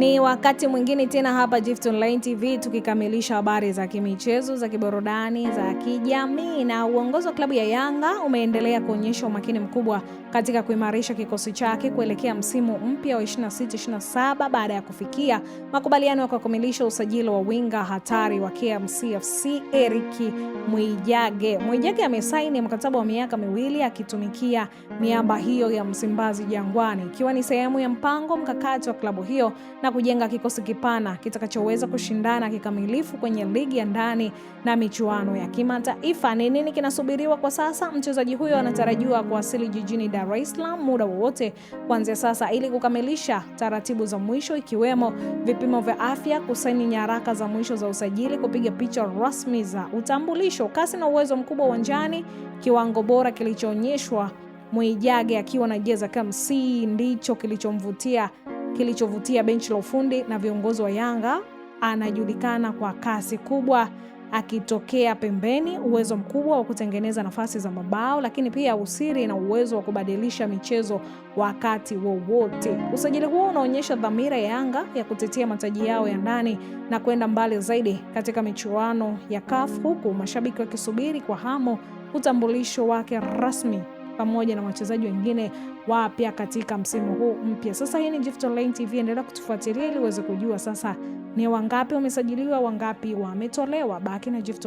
Ni wakati mwingine tena hapa Gift Online TV tukikamilisha habari za kimichezo, za kiburudani, za kijamii. Na uongozi wa klabu ya Yanga umeendelea kuonyesha umakini mkubwa katika kuimarisha kikosi chake kuelekea msimu mpya wa 26-27 baada ya kufikia makubaliano ya kukamilisha usajili wa winga hatari wa KMC FC Eric Mwijage. Mwijage amesaini mkataba wa miaka 2 akitumikia miamba hiyo ya Msimbazi Jangwani, ikiwa ni sehemu ya mpango mkakati wa klabu hiyo na kujenga kikosi kipana kitakachoweza kushindana kikamilifu kwenye ligi ya ndani na michuano ya kimataifa. Ni nini kinasubiriwa kwa sasa? Mchezaji huyo anatarajiwa kuwasili jijini Dar es Salaam muda wowote kuanzia sasa ili kukamilisha taratibu za mwisho, ikiwemo vipimo vya afya, kusaini nyaraka za mwisho za usajili, kupiga picha rasmi za utambulisho. Kasi na uwezo mkubwa uwanjani, kiwango bora kilichoonyeshwa Mwijage akiwa na jezi KMC ndicho kilichovutia benchi la ufundi na viongozi wa Yanga. Anajulikana kwa kasi kubwa akitokea pembeni, uwezo mkubwa wa kutengeneza nafasi za mabao, lakini pia usiri na uwezo wa kubadilisha michezo wakati wowote. Usajili huo unaonyesha dhamira ya Yanga ya kutetea mataji yao ya ndani na kwenda mbali zaidi katika michuano ya CAF, huku mashabiki wakisubiri kwa hamu utambulisho wake rasmi pamoja na wachezaji wengine wapya katika msimu huu mpya. Sasa hii ni Gift Online TV, endelea kutufuatilia ili uweze kujua sasa ni wangapi wamesajiliwa, wangapi wametolewa. Baki na Gift